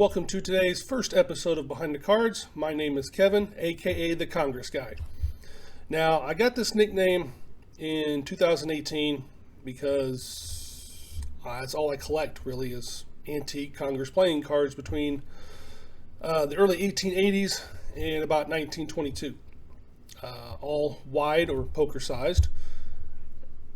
welcome to today's first episode of Behind the Cards. My name is Kevin, aka the Congress Guy. Now, I got this nickname in 2018 because that's all I collect really is antique Congress playing cards between the early 1880s and about 1922. All wide or poker sized,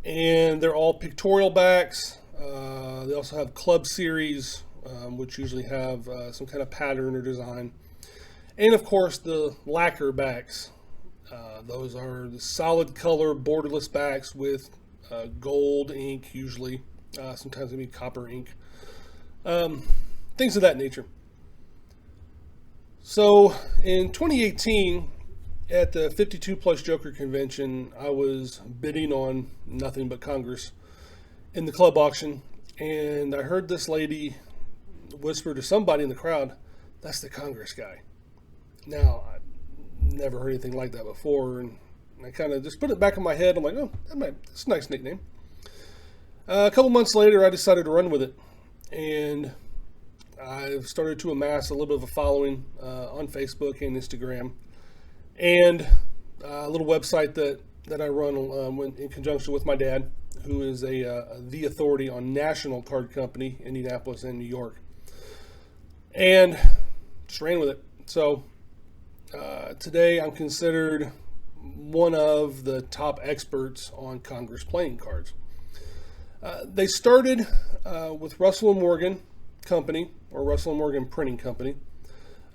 and they're all pictorial backs. They also have club series, which usually have some kind of pattern or design. And of course the lacquer backs. Those are the solid color borderless backs with gold ink usually. Sometimes maybe copper ink. Things of that nature. So in 2018 at the 52 Plus Joker convention, I was bidding on nothing but Congress in the club auction, and I heard this lady whisper to somebody in the crowd, "That's the Congress Guy." Now, I never heard anything like that before, and I kind of just put it back in my head. I'm like, oh, that's a nice nickname. A couple months later, I decided to run with it, and I've started to amass a little bit of a following on Facebook and Instagram, and a little website that I run in conjunction with my dad, who is the authority on national card company, Indianapolis and New York. And just ran with it. So today I'm considered one of the top experts on Congress playing cards. They started with Russell & Morgan Company, or Russell & Morgan Printing Company,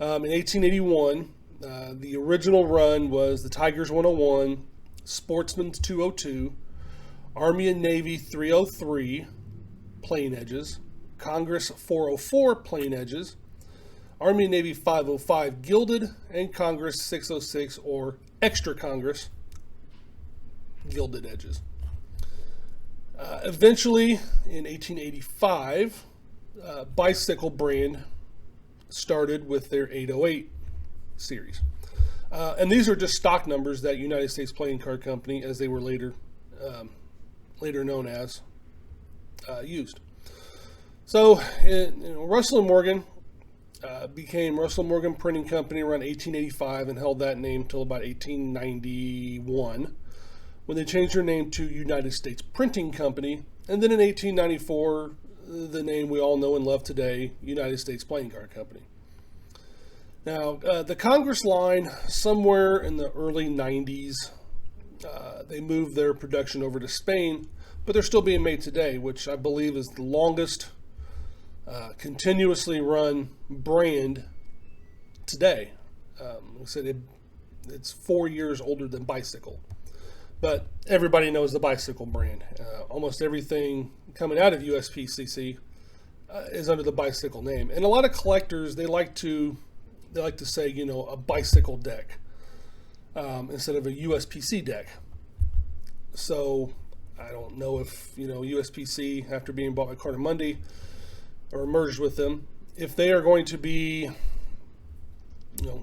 in 1881. The original run was the Tigers 101, Sportsman's 202, Army and Navy 303 plain edges, Congress 404 plain edges, Army and Navy 505 gilded, and Congress 606 or extra Congress gilded edges. Eventually, in 1885, Bicycle brand started with their 808 series. And these are just stock numbers that United States Playing Card Company, as they were later known as, used. So, Russell & Morgan became Russell & Morgan Printing Company around 1885 and held that name till about 1891, when they changed their name to United States Printing Company, and then in 1894, the name we all know and love today, United States Playing Card Company. Now, the Congress line, somewhere in the early 90s, they moved their production over to Spain, but they're still being made today, which I believe is the longest continuously run brand today. Like I said, it's 4 years older than Bicycle, but everybody knows the Bicycle brand. Almost everything coming out of USPCC is under the Bicycle name, and a lot of collectors they like to say, a Bicycle deck instead of a USPC deck. So I don't know if, USPC, after being bought by Carter Monday or merged with them, if they are going to be,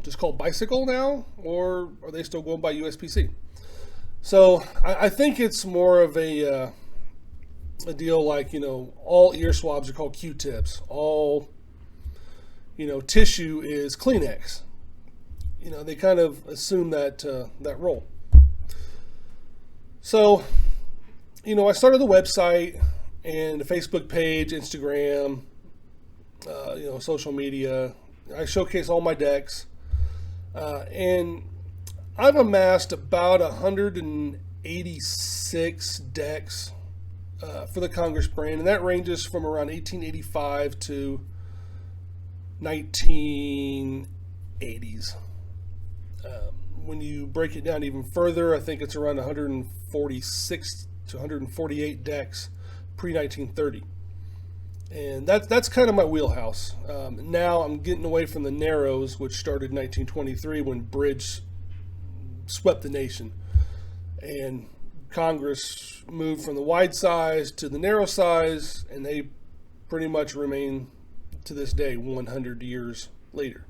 just called Bicycle now, or are they still going by USPC? So I think it's more of a deal like, all ear swabs are called Q-tips. All tissue is Kleenex. They kind of assume that role. So, I started the website and the Facebook page, Instagram, social media. I showcase all my decks, and I've amassed about 186 decks for the Congress brand, and that ranges from around 1885 to 1980s. When you break it down even further, I think it's around 146 to 148 decks pre-1930. And that's kind of my wheelhouse. Now I'm getting away from the narrows, which started in 1923 when Bridge swept the nation. And Congress moved from the wide size to the narrow size, and they pretty much remain to this day 100 years later.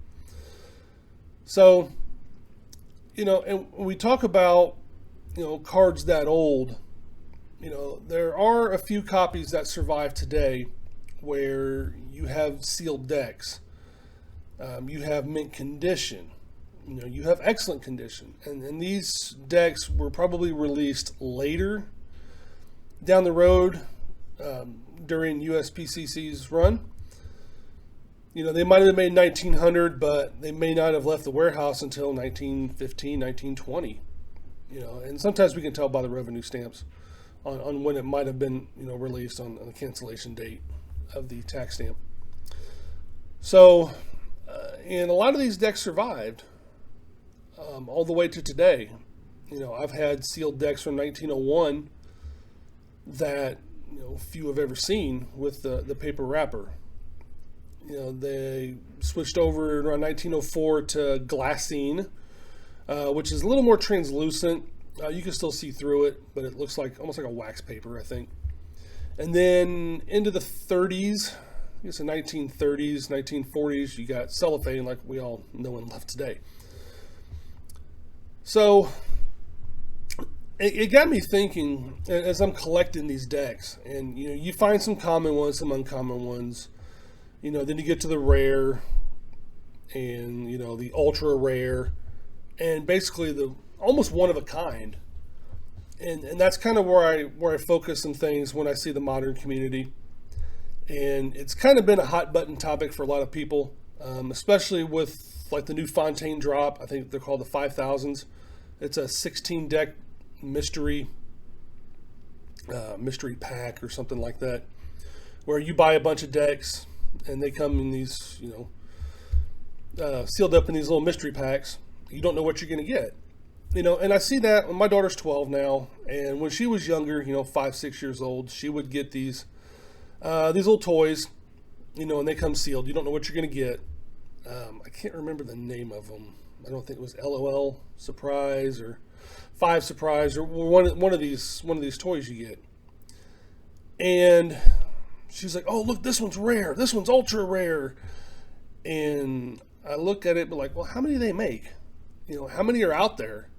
So, and when we talk about, cards that old, there are a few copies that survive today where you have sealed decks. You have mint condition. You have excellent condition. And these decks were probably released later down the road during USPCC's run. They might have been made in 1900, but they may not have left the warehouse until 1915, 1920. And sometimes we can tell by the revenue stamps on when it might have been, released on the cancellation date of the tax stamp. So, and a lot of these decks survived all the way to today. I've had sealed decks from 1901 that few have ever seen with the paper wrapper. They switched over around 1904 to glassine, which is a little more translucent. You can still see through it, but it looks like almost like a wax paper, I think. And then into the 30s, I guess the 1930s, 1940s, you got cellophane like we all know and love today. So it got me thinking as I'm collecting these decks, and you find some common ones, some uncommon ones. Then you get to the rare, and the ultra rare, and basically the almost one of a kind. And that's kind of where I focus some things when I see the modern community. And it's kind of been a hot button topic for a lot of people, especially with like the new Fontaine drop. I think they're called the 5000s. It's a 16 deck mystery pack or something like that, where you buy a bunch of decks and they come in these, sealed up in these little mystery packs. You don't know what you're going to get, and I see that when my daughter's 12 now, and when she was younger, 5-6 years old, she would get these little toys, and they come sealed. You don't know what you're going to get. I can't remember the name of them. I don't think it was LOL Surprise or 5 Surprise or one of these toys you get. And she's like, "Oh, look, this one's rare. This one's ultra rare." And I look at it, but like, well, how many do they make? How many are out there?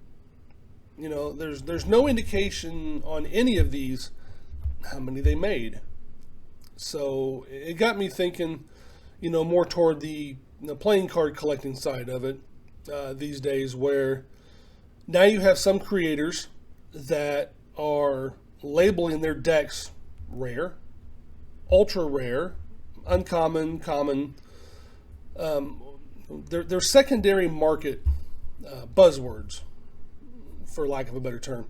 There's no indication on any of these how many they made. So it got me thinking, more toward the playing card collecting side of it these days, where now you have some creators that are labeling their decks rare, ultra rare, uncommon, common. They're secondary market buzzwords, for lack of a better term.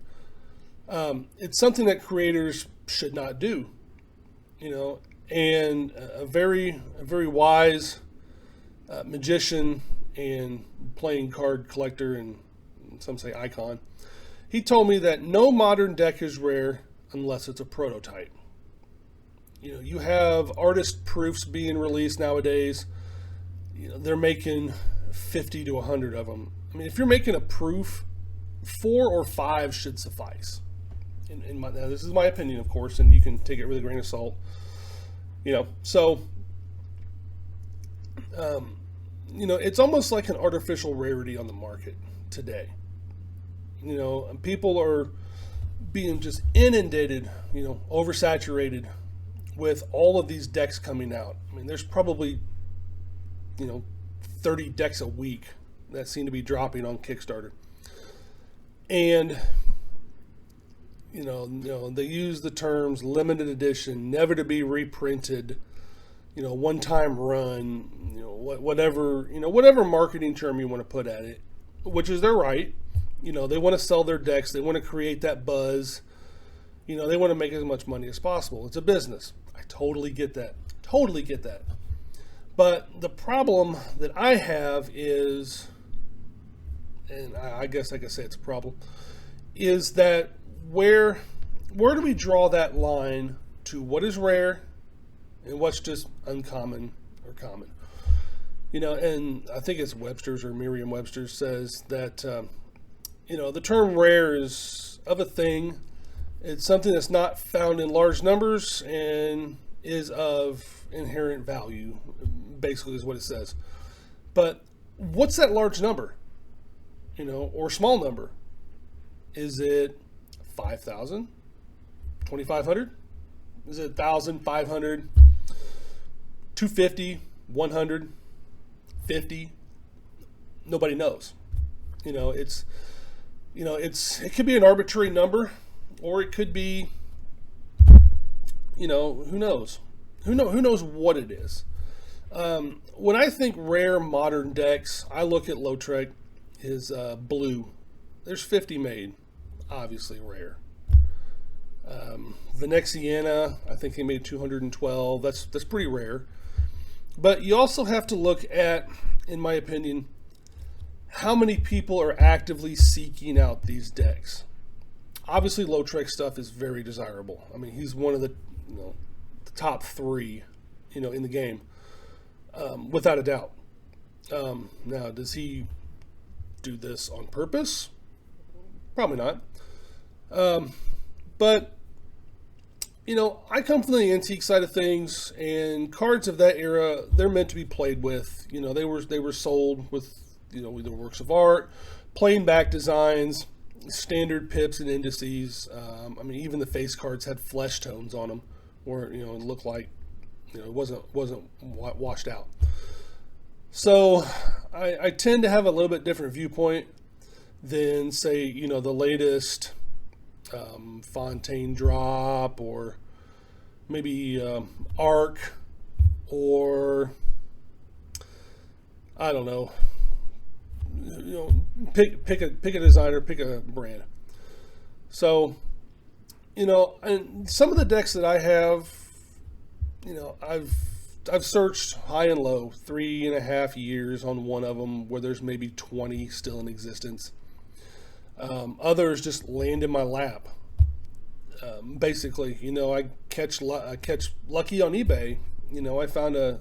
It's something that creators should not do. And a very wise magician and playing card collector, and some say icon, he told me that no modern deck is rare unless it's a prototype. You have artist proofs being released nowadays. They're making 50 to 100 of them. I mean, if you're making a proof, 4 or 5 should suffice. Now this is my opinion, of course, and you can take it with a grain of salt. So, it's almost like an artificial rarity on the market today. People are being just inundated, oversaturated with all of these decks coming out. I mean, there's probably, 30 decks a week that seem to be dropping on Kickstarter. And, they use the terms limited edition, never to be reprinted, one-time run, whatever marketing term you want to put at it, which is their right. They want to sell their decks. They want to create that buzz. They want to make as much money as possible. It's a business. I totally get that. Totally get that. But the problem that I have is, and I guess I could say it's a problem, is that where do we draw that line to what is rare and what's just uncommon or common? And I think it's Webster's or Merriam-Webster's says that, the term rare is of a thing. It's something that's not found in large numbers and is of inherent value, basically is what it says. But what's that large number? Or small number? Is it 5,000? 2,500? Is it 1,000, 500, 250, 100, 50, nobody knows. It could be an arbitrary number, or it could be, who knows? Who knows what it is? When I think rare modern decks, I look at Lautrec, his blue. There's 50 made, obviously rare. Venexiana, I think they made 212. That's pretty rare. But you also have to look at, in my opinion, how many people are actively seeking out these decks. Obviously, Lautrec stuff is very desirable. I mean, he's one of the top 3, in the game, without a doubt. Now, does he do this on purpose? Probably not. But I come from the antique side of things, and cards of that era, they're meant to be played with. They were sold with either works of art, plain back designs, standard pips and indices. I mean, even the face cards had flesh tones on them, where it looked like it wasn't washed out. So I tend to have a little bit different viewpoint than, say, the latest Fontaine drop, or maybe Arc, or I don't know. Pick a designer, pick a brand. So, and some of the decks that I have, I've searched high and low, 3.5 years on one of them, where there's maybe 20 still in existence. Others just land in my lap. Basically, I catch lucky on eBay. I found a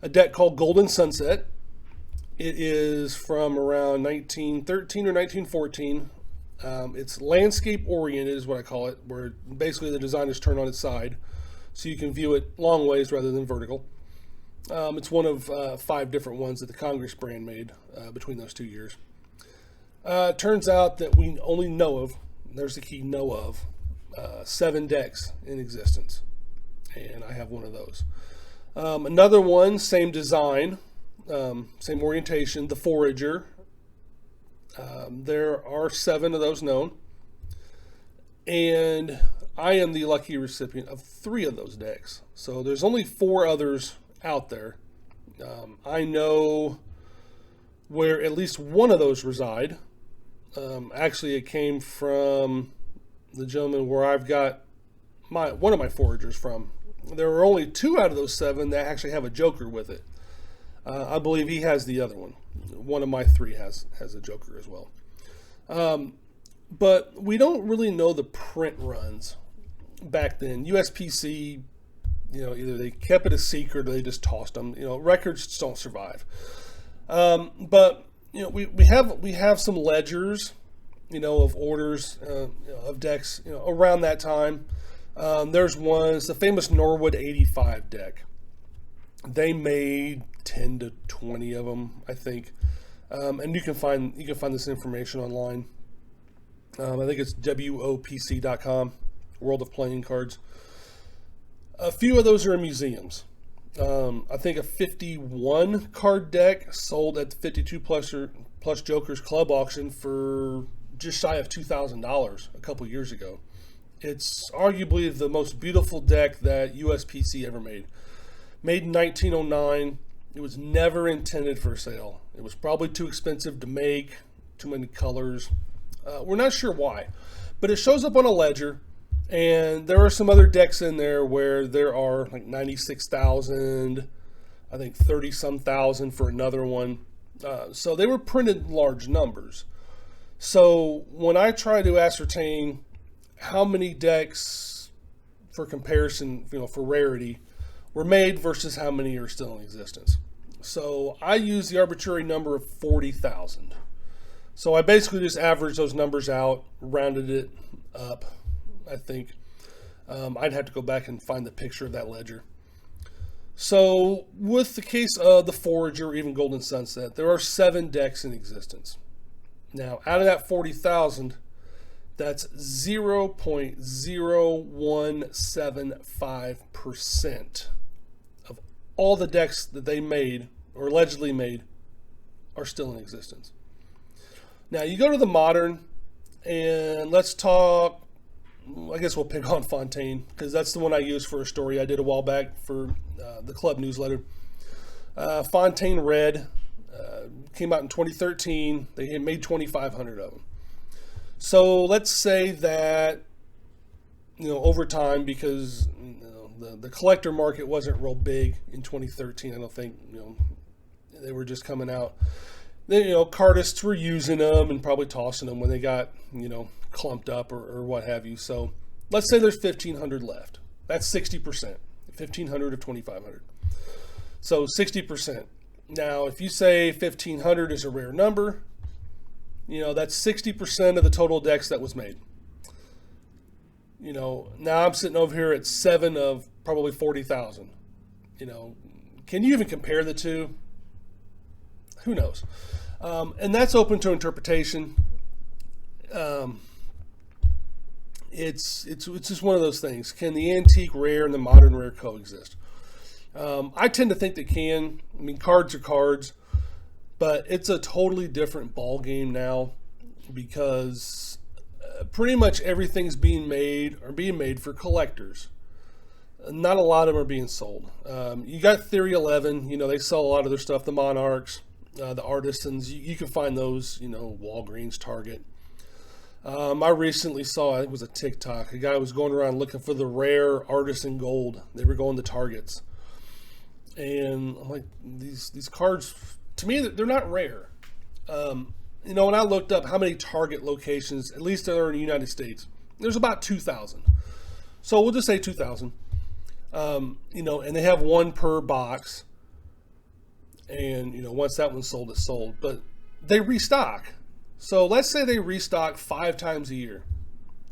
deck called Golden Sunset. It is from around 1913 or 1914. It's landscape oriented is what I call it, where basically the design is turned on its side, so you can view it long ways rather than vertical. It's one of 5 different ones that the Congress brand made between those 2 years. Turns out that we only know of, there's the key, 7 decks in existence, and I have one of those. Another one, same design, same orientation, the Forager. There are 7 of those known, and I am the lucky recipient of 3 of those decks. So there's only 4 others out there. I know where at least one of those reside. Actually, it came from the gentleman where I've got one of my Foragers from. There are only 2 out of those 7 that actually have a Joker with it. I believe he has the other one. One of my 3 has a Joker as well. But we don't really know the print runs back then. USPC, either they kept it a secret or they just tossed them. Records don't survive. But we have some ledgers, of orders of decks, around that time. There's one, it's the famous Norwood 85 deck. They made 10 to 20 of them, I think, and you can find this information online. I think it's WOPC.com, World of Playing Cards. A few of those are in museums. I think a 51 card deck sold at the 52 plus Jokers Club auction for just shy of $2,000 a couple years ago. It's arguably the most beautiful deck that USPC ever made. Made in 1909. It was never intended for sale. It was probably too expensive to make, too many colors. We're not sure why, but it shows up on a ledger, and there are some other decks in there where there are like 96,000, I think 30-some thousand for another one. So they were printed in large numbers. So when I try to ascertain how many decks, for comparison, for rarity, were made versus how many are still in existence. So I use the arbitrary number of 40,000. So I basically just averaged those numbers out, rounded it up, I think. I'd have to go back and find the picture of that ledger. So with the case of the Forager or even Golden Sunset, there are 7 decks in existence. Now, out of that 40,000, that's 0.0175% of all the decks that they made or allegedly made are still in existence. Now you go to the modern, and let's talk. I guess we'll pick on Fontaine because that's the one I used for a story I did a while back for the club newsletter. Fontaine Red came out in 2013. They had made 2,500 of them. So let's say that, over time, because the collector market wasn't real big in 2013. I don't think they were just coming out. Then cartists were using them and probably tossing them when they got clumped up or what have you. So let's say there's 1,500 left. That's 60%. 1,500 of 2,500. So 60%. Now, if you say 1,500 is a rare number, that's 60% of the total decks that was made. Now I'm sitting over here at 7 of probably 40,000. Can you even compare the two? Who knows? And that's open to interpretation. It's just one of those things. Can the antique rare and the modern rare coexist? I tend to think they can. I mean, cards are cards, but it's a totally different ball game now because pretty much everything's being made for collectors. Not a lot of them are being sold. You got Theory 11. They sell a lot of their stuff. The Monarchs, the Artisans. You can find those. Walgreens, Target. I recently saw, I think it was a TikTok, a guy was going around looking for the rare Artisan Gold. They were going to Targets. And I'm like, these cards, to me, they're not rare. When I looked up how many Target locations, at least there are in the United States, there's about 2,000. So we'll just say 2,000. And they have one per box. And, once that one's sold, it's sold. But they restock. So let's say they restock 5 times a year.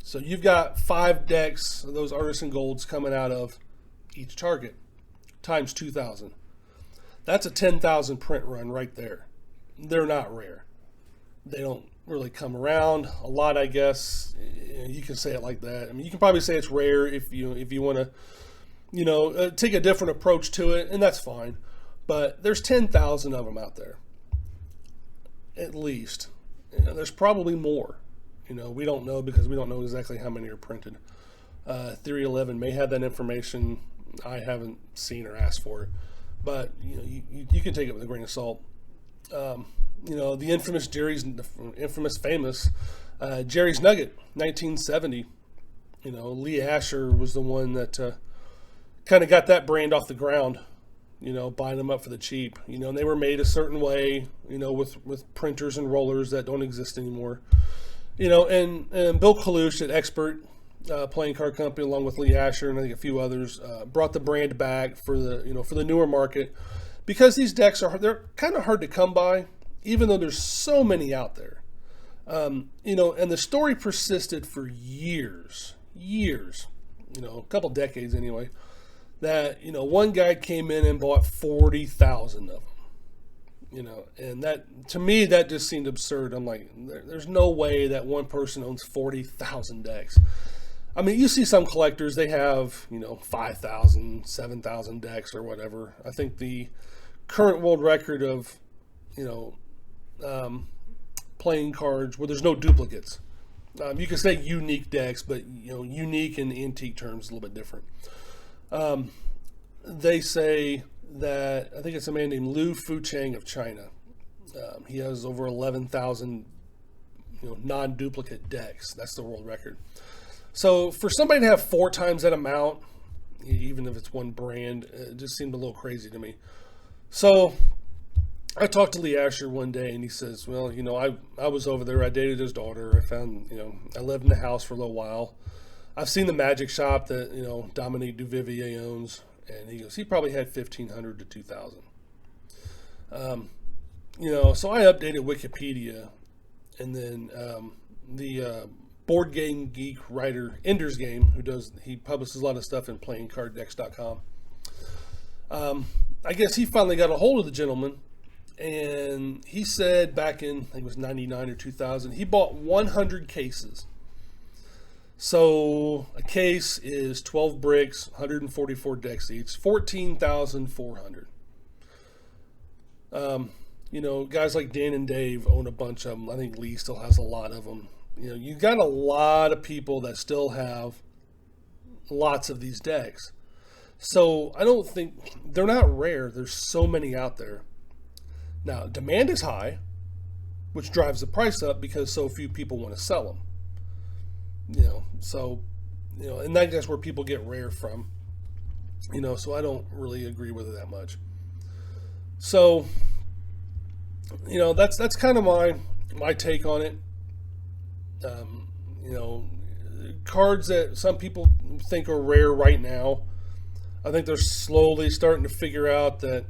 So you've got 5 decks of those Artisan Golds coming out of each Target times 2,000. That's a 10,000 print run right there. They're not rare. They don't really come around a lot, I guess. You can say it like that. I mean, you can probably say it's rare if you want to, take a different approach to it, and that's fine. But there's 10,000 of them out there, at least. There's probably more. We don't know because we don't know exactly how many are printed. Theory 11 may have that information. I haven't seen or asked for it, but you can take it with a grain of salt. The famous Jerry's Nugget, 1970. Lee Asher was the one that kind of got that brand off the ground. Buying them up for the cheap. And they were made a certain way, with printers and rollers that don't exist anymore. And Bill Kalush at Expert Playing Card Company, along with Lee Asher and I think a few others, brought the brand back for the newer market, because these decks they're kind of hard to come by, even though there's so many out there. And the story persisted for years, a couple decades anyway. That one guy came in and bought 40,000 of them, and that, to me, that just seemed absurd. I'm like, there's no way that one person owns 40,000 decks. I mean, you see some collectors, they have 5,000, 7,000 decks or whatever. I think the current world record of playing cards where there's no duplicates. You can say unique decks, but unique in antique terms is a little bit different. They say that, I think it's a man named Liu Fucheng of China. He has over 11,000 non-duplicate decks. That's the world record. So for somebody to have 4 times that amount, even if it's one brand, it just seemed a little crazy to me. So I talked to Lee Asher one day, and he says, well, I was over there. I dated his daughter. I found, I lived in the house for a little while. I've seen the magic shop that, Dominique Duvivier owns, and he goes, he probably had 1,500 to 2,000. So I updated Wikipedia, and then the board game geek writer Ender's Game, he publishes a lot of stuff in playingcarddex.com. I guess he finally got a hold of the gentleman, and he said back in, I think it was 99 or 2000, he bought 100 cases. So a case is 12 bricks, 144 decks each, 14,400. Guys like Dan and Dave own a bunch of them. I think Lee still has a lot of them. You got a lot of people that still have lots of these decks. So I don't think they're not rare. There's so many out there. Now, demand is high, which drives the price up because so few people want to sell them. And that's where people get rare from. So I don't really agree with it that much. So, that's kind of my take on it. Cards that some people think are rare right now, I think they're slowly starting to figure out that,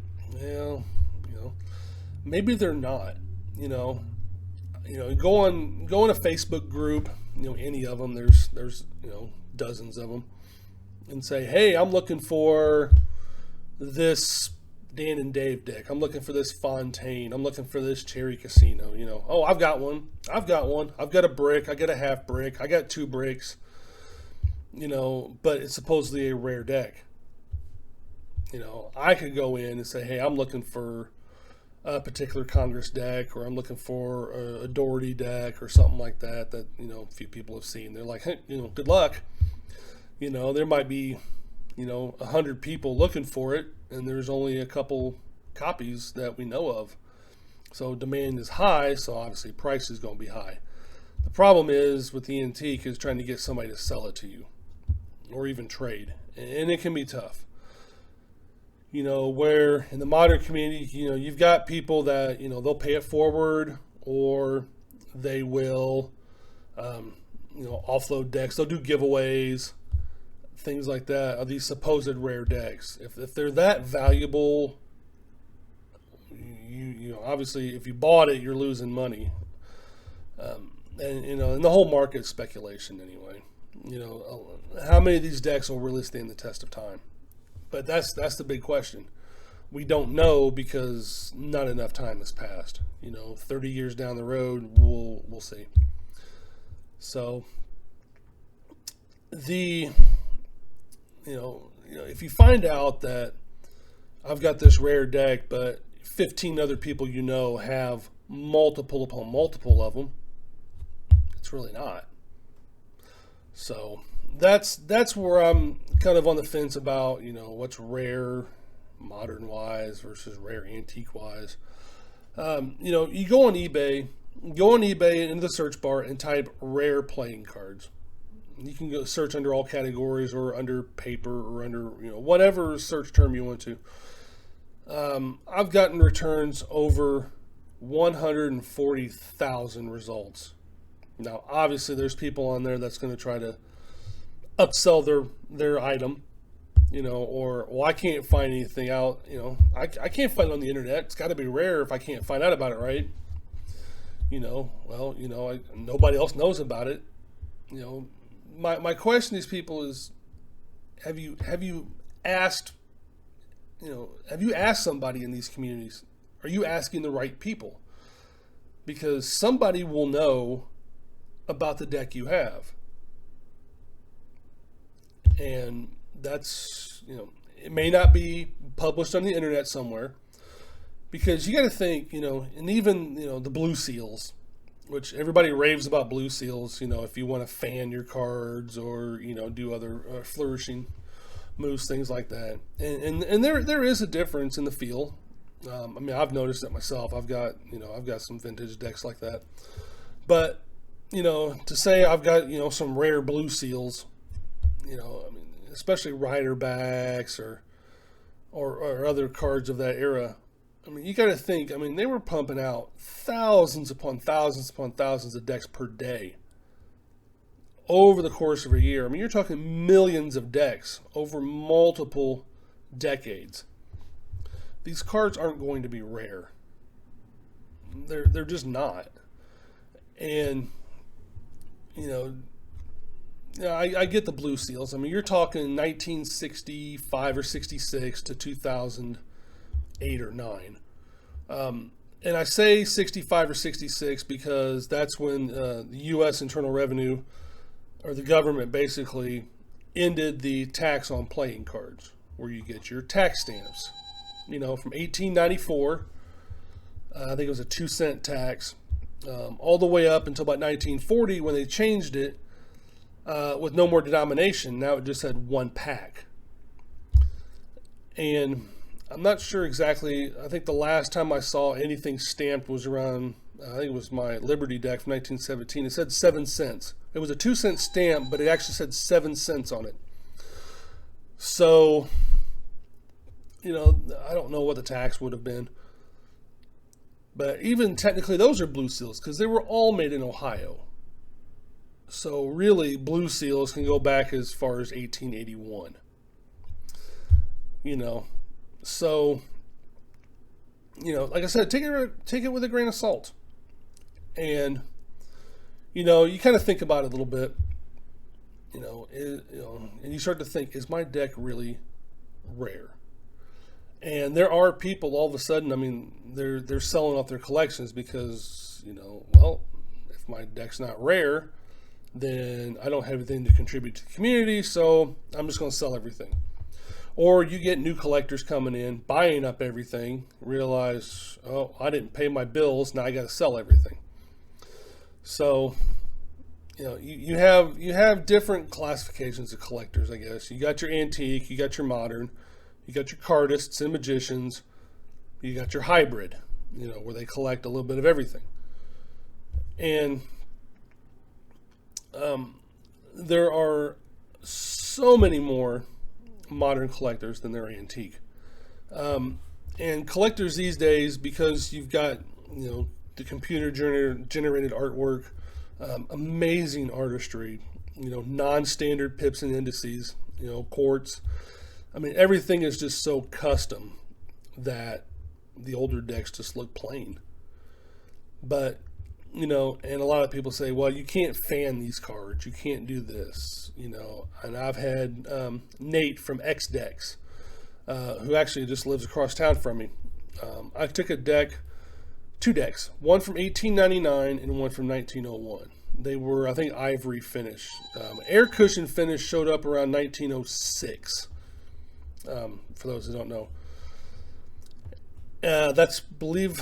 maybe they're not. Go on a Facebook group, any of them. There's dozens of them, and say, hey, I'm looking for this Dan and Dave deck. I'm looking for this Fontaine. I'm looking for this Cherry Casino. Oh, I've got one. I've got a brick. I got a half brick. I got 2 bricks. But it's supposedly a rare deck. I could go in and say, hey, I'm looking for a particular Congress deck, or I'm looking for a Doherty deck or something like that a few people have seen. They're like, hey, good luck. There might be 100 people looking for it, and there's only a couple copies that we know of. So demand is high, so obviously price is going to be high. The problem is with the antique is trying to get somebody to sell it to you or even trade, and it can be tough. Where in the modern community, you've got people that, they'll pay it forward, or they will, offload decks. They'll do giveaways, things like that, of these supposed rare decks. If they're that valuable, obviously if you bought it, you're losing money. And the whole market's speculation anyway. How many of these decks will really stand the test of time? But that's the big question. We don't know because not enough time has passed. 30 years down the road, we'll see. So if you find out that I've got this rare deck, but 15 other people have multiple upon multiple of them, it's really not. So that's where I'm kind of on the fence about, what's rare modern wise versus rare antique wise. You go on eBay into the search bar and type rare playing cards. You can go search under all categories or under paper or under, whatever search term you want to. I've gotten returns over 140,000 results. Now, obviously there's people on there that's going to try to upsell their item, or, well, I can't find anything out, I can't find it on the internet. It's got to be rare if I can't find out about it, right? Nobody else knows about it. My question to these people is, have you asked somebody in these communities? Are you asking the right people? Because somebody will know about the deck you have. And that's, it may not be published on the internet somewhere, because you got to think, and even, the blue seals, which everybody raves about blue seals, if you want to fan your cards or, do other flourishing moves, things like that. And there is a difference in the feel. I've noticed it myself. I've got some vintage decks like that. But, to say I've got, some rare blue seals, especially rider backs or other cards of that era. You got to think, they were pumping out thousands upon thousands upon thousands of decks per day over the course of a year. You're talking millions of decks over multiple decades. These cards aren't going to be rare. They're just not. And, I get the blue seals. You're talking 1965 or 66 to 2008 or 9. And I say 65 or 66 because that's when the U.S. Internal Revenue, or the government, basically ended the tax on playing cards, where you get your tax stamps. From 1894, I think it was a 2-cent tax, all the way up until about 1940 when they changed it with no more denomination. Now it just had one pack. And I'm not sure exactly. I think the last time I saw anything stamped was around, I think it was my Liberty deck from 1917. It said 7 cents. It was a 2-cent stamp, but it actually said 7 cents on it. So, I don't know what the tax would have been. But even technically, those are blue seals because they were all made in Ohio. So really, blue seals can go back as far as 1881. So, like I said, take it with a grain of salt. And, you kind of think about it a little bit, and you start to think, is my deck really rare? And there are people all of a sudden, I mean, they're selling off their collections because, if my deck's not rare, then I don't have anything to contribute to the community, so I'm just going to sell everything. Or you get new collectors coming in, buying up everything, realize, oh, I didn't pay my bills, now I got to sell everything. So, you have different classifications of collectors, I guess. You got your antique, you got your modern, you got your cardists and magicians, you got your hybrid, where they collect a little bit of everything. And there are so many more modern collectors than there are antique. And collectors these days, because you've got, the computer generated artwork, amazing artistry, non-standard pips and indices, quartz. I mean, everything is just so custom that the older decks just look plain. But, and a lot of people say, well, you can't fan these cards. You can't do this, And I've had Nate from X Decks, who actually just lives across town from me. I took a deck, 2 decks, one from 1899 and one from 1901. They were, I think, ivory finish. Air cushion finish showed up around 1906. For those who don't know, that's, believe,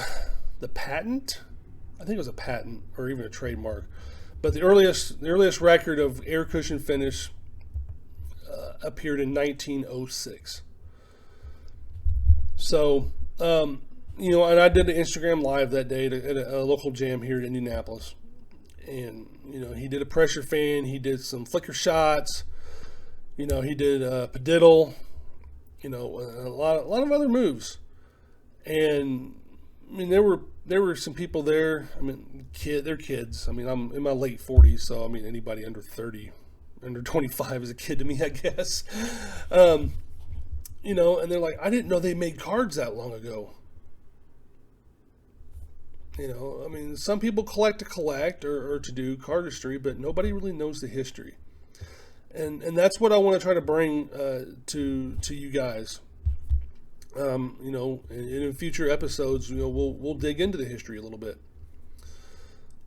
the patent. I think it was a patent or even a trademark. But the earliest record of air cushion finish appeared in 1906. So, and I did an Instagram live that day at a local jam here in Indianapolis. And, he did a pressure fan. He did some flicker shots. He did a padiddle. A lot of other moves. And, I mean, there were some people there. I mean, they're kids. I mean, I'm in my late 40s, so I mean, anybody under 30, under 25 is a kid to me, I guess. And they're like, I didn't know they made cards that long ago. I mean, some people collect to collect or to do cardistry, but nobody really knows the history. And that's what I want to try to bring to you guys. In future episodes, we'll dig into the history a little bit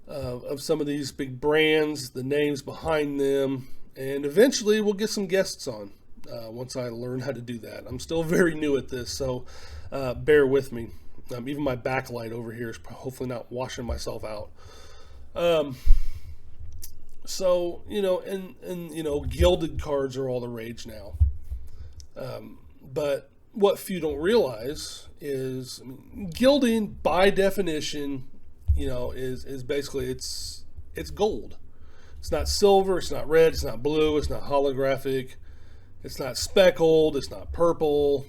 of some of these big brands, the names behind them, and eventually we'll get some guests on once I learn how to do that. I'm still very new at this, so bear with me. Even my backlight over here is hopefully not washing myself out. So, gilded cards are all the rage now. But what few don't realize is, gilding by definition, is basically it's gold. It's not silver, it's not red, it's not blue, it's not holographic, it's not speckled, it's not purple.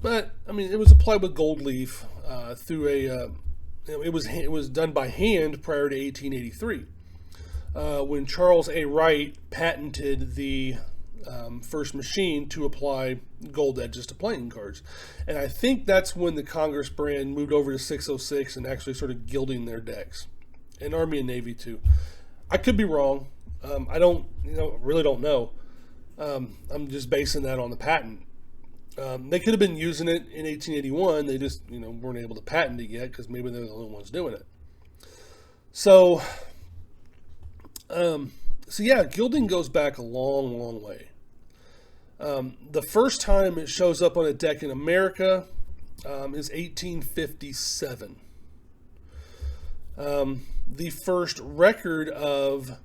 But it was applied with gold leaf through a. It was done by hand prior to 1883, when Charles A. Wright patented the first machine to apply gold edges to playing cards. And I think that's when the Congress brand moved over to 606 and actually started gilding their decks, and Army and Navy too. I could be wrong. I don't, really don't know. I'm just basing that on the patent. They could have been using it in 1881. They just, weren't able to patent it yet because maybe they're the only ones doing it. So yeah, gilding goes back a long, long way. The first time it shows up on a deck in America is 1857. The first record of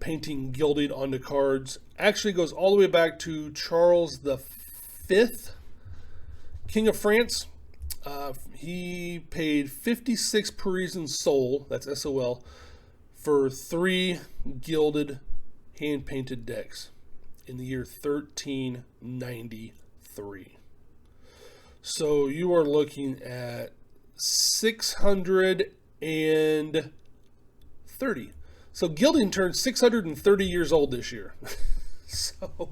painting gilding onto cards actually goes all the way back to Charles V, King of France. He paid 56 Parisian sol, that's SOL, for 3 gilded hand-painted decks in the year 1393. So you are looking at 630. So gilding turned 630 years old this year. So,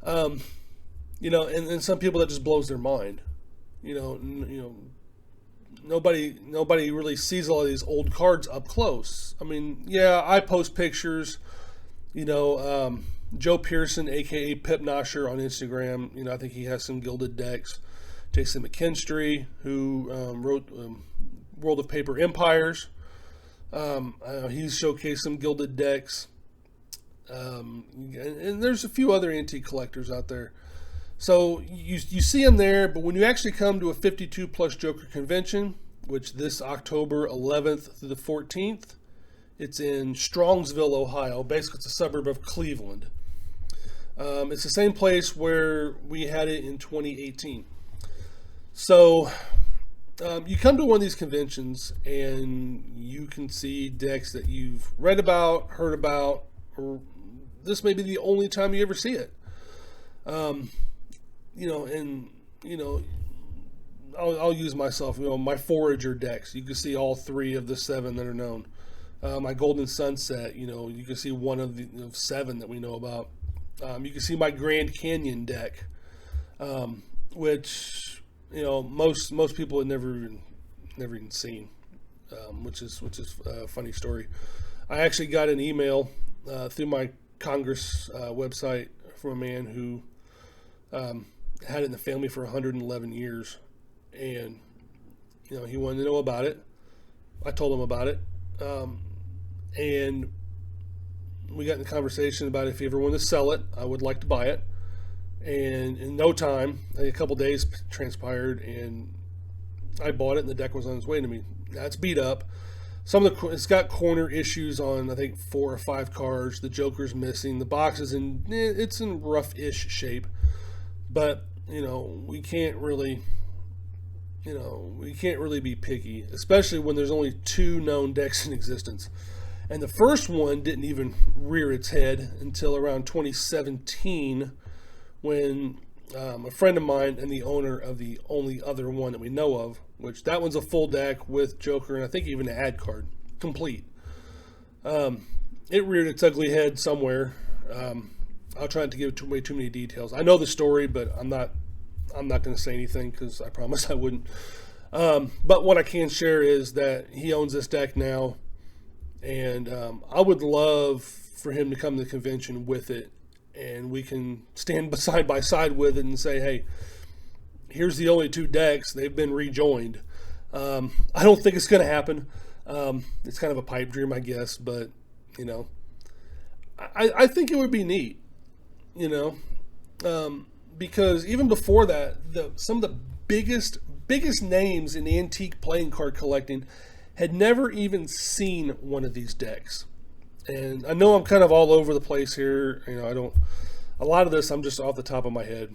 and some people that just blows their mind. Nobody really sees all these old cards up close. I mean, yeah, I post pictures. Joe Pearson, aka Pip Nosher, on Instagram. I think he has some gilded decks. Jason McKinstry, who wrote World of Paper Empires. He's showcased some gilded decks. And there's a few other antique collectors out there. So you see them there, but when you actually come to a 52 plus Joker convention, which this October 11th through the 14th, it's in Strongsville, Ohio. Basically, it's a suburb of Cleveland. It's the same place where we had it in 2018. So you come to one of these conventions and you can see decks that you've read about, heard about, or this may be the only time you ever see it. I'll use myself, my Forager decks. You can see all 3 of the 7 that are known. My Golden Sunset, you can see one of the 7 that we know about. You can see my Grand Canyon deck, which most people had never even seen, which is a funny story. I actually got an email through my Congress website from a man who had it in the family for 111 years, and he wanted to know about it. I told him about it, and we got in a conversation about if he ever wanted to sell it, I would like to buy it. And in no time, a couple days transpired, and I bought it, and the deck was on its way to me. That's beat up. It's got corner issues on, I think, 4 or 5 cards. The Joker's missing. The box is it's in rough-ish shape. But we can't really be picky, especially when there's only 2 known decks in existence. And the first one didn't even rear its head until around 2017, when a friend of mine and the owner of the only other one that we know of, which that one's a full deck with Joker and I think even an ad card, complete. It reared its ugly head somewhere. I'll try not to give way too many details. I know the story, but I'm not going to say anything because I promise I wouldn't. But what I can share is that he owns this deck now, and I would love for him to come to the convention with it, and we can stand side by side with it and say, hey, here's the only 2 decks. They've been rejoined. I don't think it's going to happen. It's kind of a pipe dream, I guess, but I think it would be neat, because even before that, some of the biggest names in antique playing card collecting had never even seen one of these decks. And I know I'm kind of all over the place here. A lot of this I'm just off the top of my head.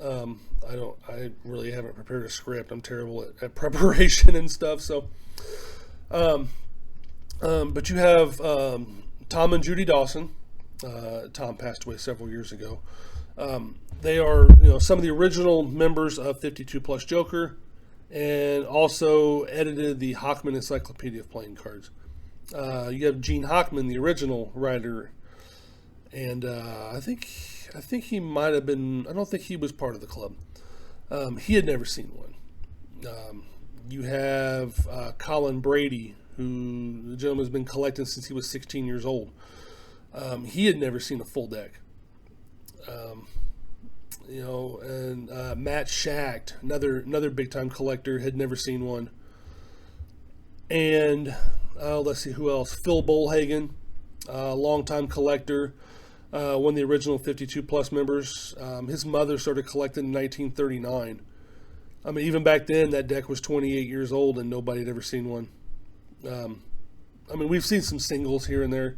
I really haven't prepared a script. I'm terrible at preparation and stuff. So, but you have Tom and Judy Dawson. Tom passed away several years ago. They are, some of the original members of 52 Plus Joker, and also edited the Hockman Encyclopedia of Playing Cards. You have Gene Hockman, the original writer, and I think he might have been. I don't think he was part of the club. He had never seen one. You have Colin Brady, who the gentleman's been collecting since he was 16 years old. He had never seen a full deck. And Matt Schacht, another big time collector, had never seen one. And let's see who else. Phil Bolhagen, longtime collector, one of the original 52 Plus members. His mother started collecting in 1939. I mean, even back then, that deck was 28 years old and nobody had ever seen one. I mean, we've seen some singles here and there.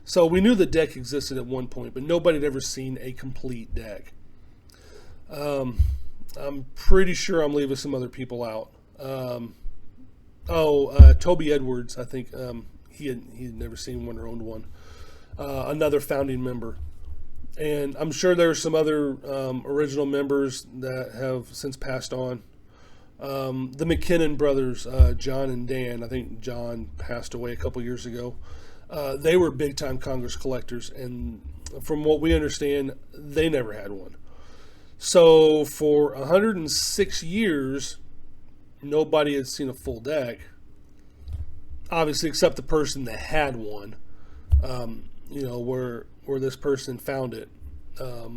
So we knew the deck existed at one point, but nobody had ever seen a complete deck. I'm pretty sure I'm leaving some other people out. Toby Edwards, I think he had never seen one or owned one. Another founding member. And I'm sure there's some other original members that have since passed on. The McKinnon brothers, John and Dan, I think John passed away a couple years ago. They were big-time Congress collectors, and from what we understand, they never had one. So for 106 years, nobody had seen a full deck, obviously except the person that had one, where this person found it, a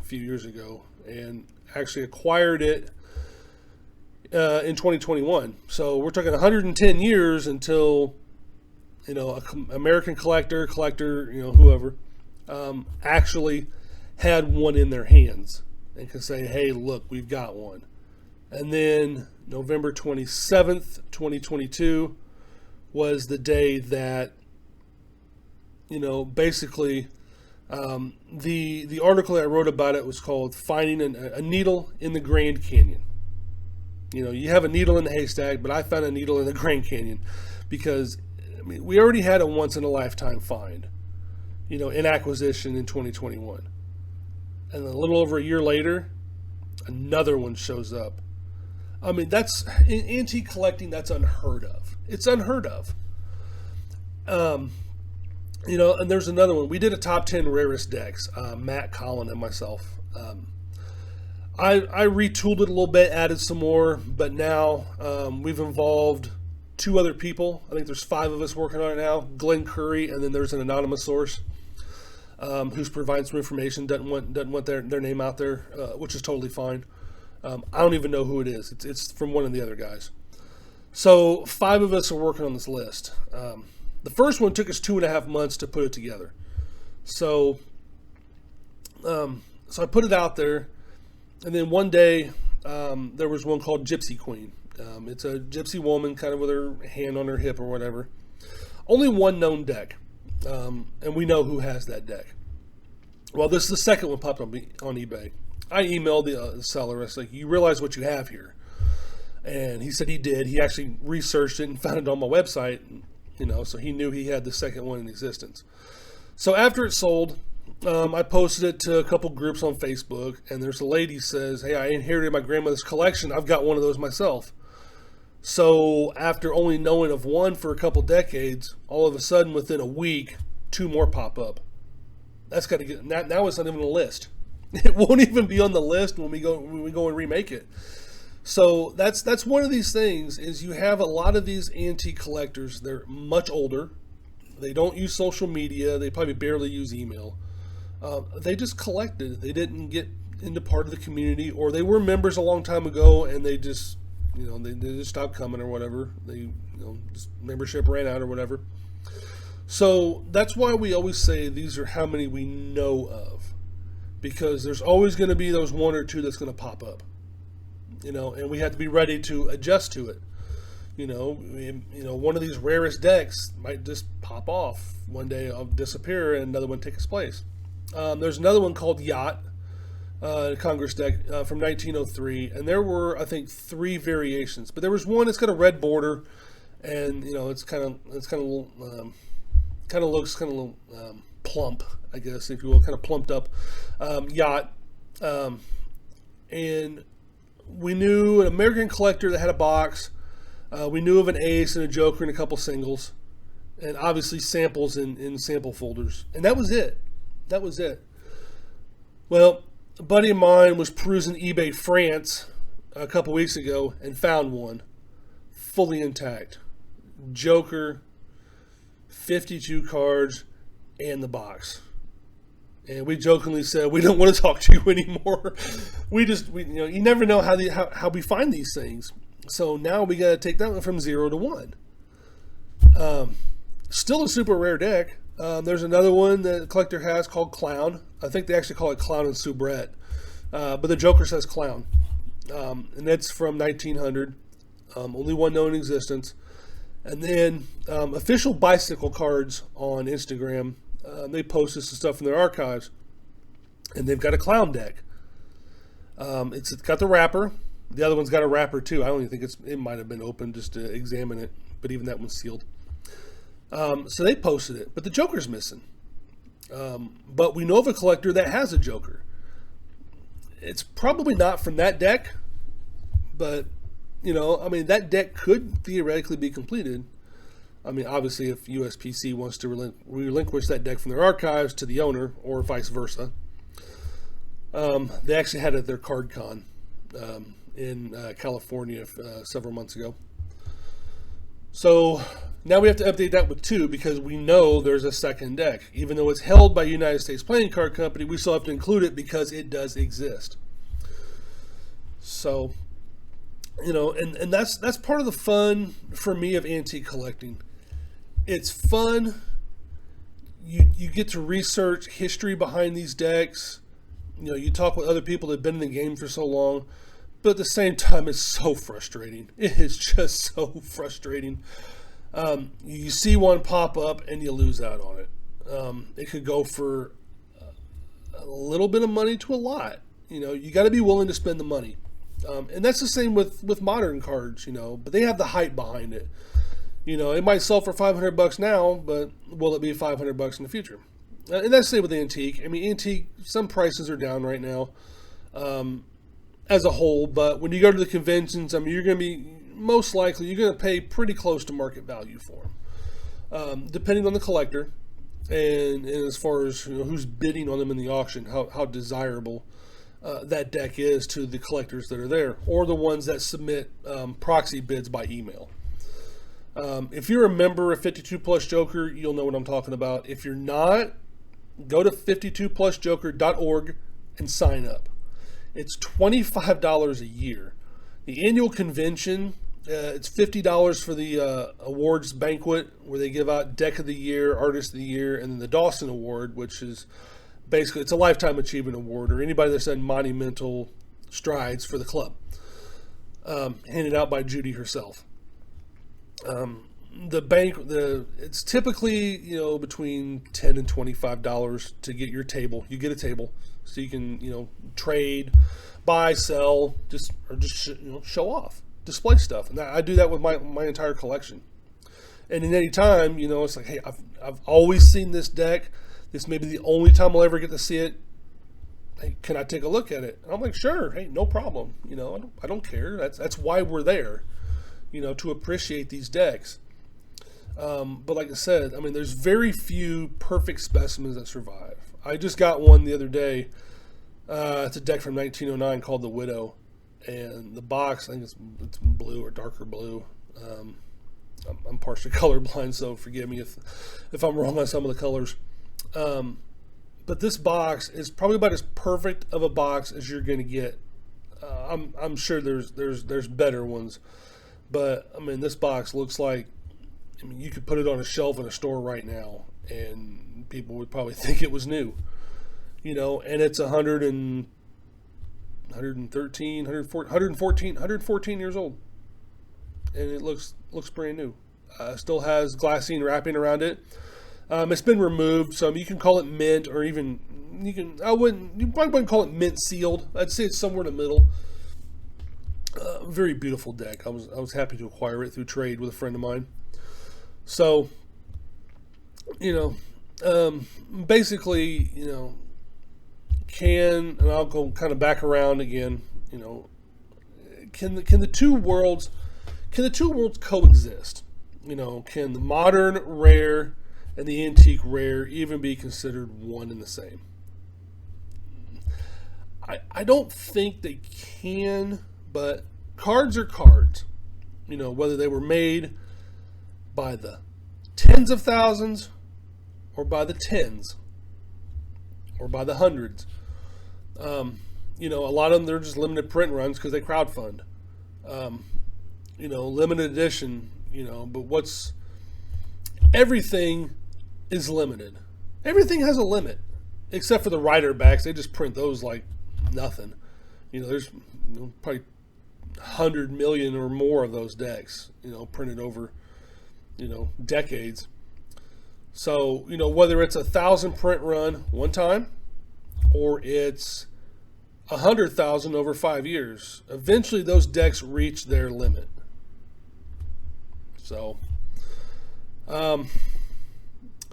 few years ago, and actually acquired it in 2021. So we're talking 110 years until, an American collector, whoever, actually had one in their hands and can say, hey, look, we've got one. And then November 27th, 2022 was the day that, basically the article that I wrote about it was called Finding a Needle in the Grand Canyon. You have a needle in the haystack, but I found a needle in the Grand Canyon because, we already had a once-in-a-lifetime find, in acquisition in 2021. And a little over a year later, another one shows up. That's, in antique collecting, that's unheard of. It's unheard of. And there's another one. We did a top 10 rarest decks, Matt, Colin, and myself. I retooled it a little bit, added some more, but now we've involved 2 other people. I think there's 5 of us working on it now. Glenn Curry, and then there's an anonymous source who's providing some information, doesn't want their name out there, which is totally fine. I don't even know who it is. It's from one of the other guys. So 5 of us are working on this list. The first one took us 2.5 months to put it together. So I put it out there, and then one day there was one called Gypsy Queen. It's a gypsy woman kind of with her hand on her hip or whatever. Only one known deck, and we know who has that deck. Well, this is the second one popped on eBay. I emailed the seller. I was like, you realize what you have here? And he said he did. He actually researched it and found it on my website, so he knew he had the second one in existence. So after it sold, I posted it to a couple groups on Facebook, and there's a lady who says, hey, I inherited my grandmother's collection. I've got one of those myself. So after only knowing of one for a couple decades, all of a sudden within a week, 2 more pop up. That's got to get, now it's not even a list. It won't even be on the list when we go and remake it. So that's one of these things, is you have a lot of these antique collectors. They're much older. They don't use social media. They probably barely use email. They just collected. They didn't get into part of the community, or they were members a long time ago and they just, they just stopped coming or whatever. They, just membership ran out or whatever. So that's why we always say these are how many we know of, because there's always going to be those 1 or 2 that's going to pop up, and we have to be ready to adjust to it. One of these rarest decks might just pop off one day, I'll disappear, and another one take its place. There's another one called Yacht, Congress deck from 1903, and there were, I think, 3 variations. But there was one that's got a red border, and it's kind of looks plump, I guess, if you will, kind of plumped up yacht. And we knew an American collector that had a box. We knew of an ace and a joker and a couple singles, and obviously samples in sample folders, and that was it. Well, a buddy of mine was perusing eBay France a couple weeks ago and found one fully intact. Joker, 52 cards, and the box. And we jokingly said, we don't want to talk to you anymore. You never know how we find these things. So now we got to take that one from 0 to 1. Still a super rare deck. There's another one that the collector has called Clown. I think they actually call it Clown and Soubrette. But the Joker says Clown. and that's from 1900. Only one known in existence. And then official bicycle cards on Instagram, they posted some stuff from their archives, and they've got a clown deck. It's got the wrapper. The other one's got a wrapper too. I don't even think it might have been open just to examine it, but even that one's sealed. So they posted it, but the Joker's missing. But we know of a collector that has a Joker. It's probably not from that deck, but that deck could theoretically be completed. I mean, obviously, if USPC wants to relinquish that deck from their archives to the owner, or vice versa. They actually had it at their card con in California several months ago. So now we have to update that with 2 because we know there's a second deck. Even though it's held by United States Playing Card Company, we still have to include it because it does exist. So, and that's part of the fun for me of antique collecting. It's fun. You get to research history behind these decks. You talk with other people that have been in the game for so long, but at the same time, it's so frustrating. It is just so frustrating. You see one pop up and you lose out on it. It could go for a little bit of money to a lot. You got to be willing to spend the money. And that's the same with modern cards, but they have the hype behind it. It might sell for $500 now, but will it be $500 in the future? And that's the same with antique. I mean, antique, some prices are down right now as a whole, but when you go to the conventions, I mean, you're going to be, most likely, you're going to pay pretty close to market value for them, depending on the collector and as far as who's bidding on them in the auction, how desirable that deck is to the collectors that are there, or the ones that submit proxy bids by email. If you're a member of 52 Plus Joker, you'll know what I'm talking about. If you're not, go to 52plusjoker.org and sign up. It's $25 a year. The annual convention, it's $50 for the awards banquet, where they give out Deck of the Year, Artist of the Year, and then the Dawson Award, which is basically, it's a Lifetime Achievement Award, or anybody that's done monumental strides for the club, handed out by Judy herself. It's typically between $10 and $25 to get your table. You get a table, so you can trade, buy, sell, just show off, display stuff. And I do that with my entire collection. And in any time, it's like, hey, I've always seen this deck. This may be the only time I'll ever get to see it. Hey, can I take a look at it? And I'm like, sure. Hey, no problem. I don't care. That's why we're there. To appreciate these decks. But like I said, I mean, there's very few perfect specimens that survive. I just got one the other day. It's a deck from 1909 called the Widow, and the box, I think it's blue or darker blue. I'm partially colorblind, so forgive me if I'm wrong on some of the colors. But this box is probably about as perfect of a box as you're going to get. I'm sure there's better ones. But, I mean, this box looks like, you could put it on a shelf in a store right now, and people would probably think it was new. And it's 114 years old. And it looks brand new. Still has glassine wrapping around it. It's been removed, so you can call it mint, or even, you probably wouldn't call it mint sealed. I'd say it's somewhere in the middle. Very beautiful deck. I was happy to acquire it through trade with a friend of mine. So, basically, and I'll go kind of back around again. Can the two worlds coexist? Can the modern rare and the antique rare even be considered one and the same? I don't think they can. But cards are cards, whether they were made by the tens of thousands or by the tens or by the hundreds. A lot of them, they're just limited print runs because they crowdfund. Limited edition, but everything is limited. Everything has a limit, except for the rider backs. They just print those like nothing. There's probably 100 million or more of those decks, printed over, decades. So, whether it's 1,000 print run one time or it's 100,000 over 5 years, eventually those decks reach their limit. So,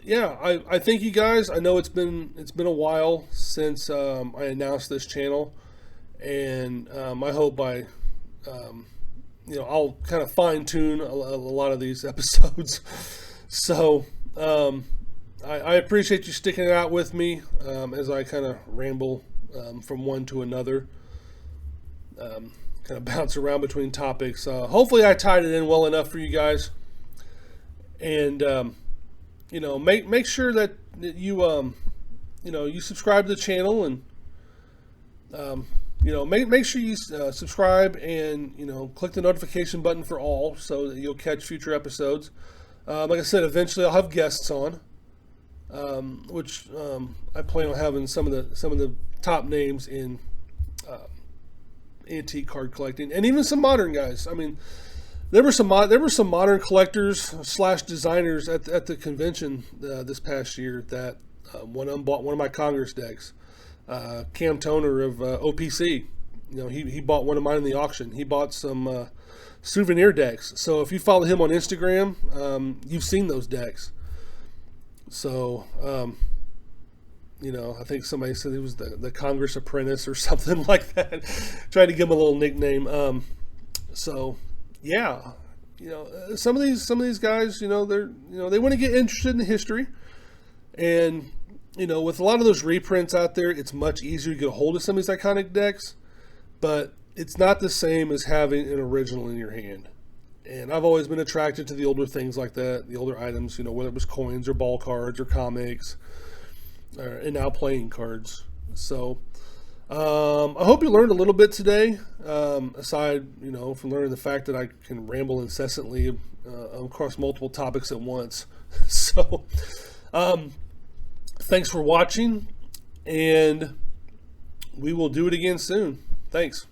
yeah, I thank you guys. I know it's been a while since I announced this channel, and I hope I'll kind of fine tune a lot of these episodes. So I appreciate you sticking it out with me as I kind of ramble from one to another, kind of bounce around between topics. Hopefully I tied it in well enough for you guys, and make sure that you you subscribe to the channel, and make sure you subscribe and click the notification button for all, so that you'll catch future episodes. Like I said, eventually I'll have guests on, which I plan on having some of the top names in antique card collecting, and even some modern guys. I mean, there were some modern collectors / designers at the convention this past year that one of them bought one of my Congress decks. Cam Toner of OPC, he bought one of mine in the auction. He bought some souvenir decks. So if you follow him on Instagram, you've seen those decks. So I think somebody said he was the Congress Apprentice or something like that. Trying to give him a little nickname. So yeah, some of these guys, they want to get interested in the history, and with a lot of those reprints out there, it's much easier to get a hold of some of these iconic decks, but it's not the same as having an original in your hand. And I've always been attracted to the older things like that, the older items, whether it was coins or ball cards or comics, and now playing cards. So I hope you learned a little bit today, aside, from learning the fact that I can ramble incessantly across multiple topics at once. So thanks for watching, and we will do it again soon. Thanks.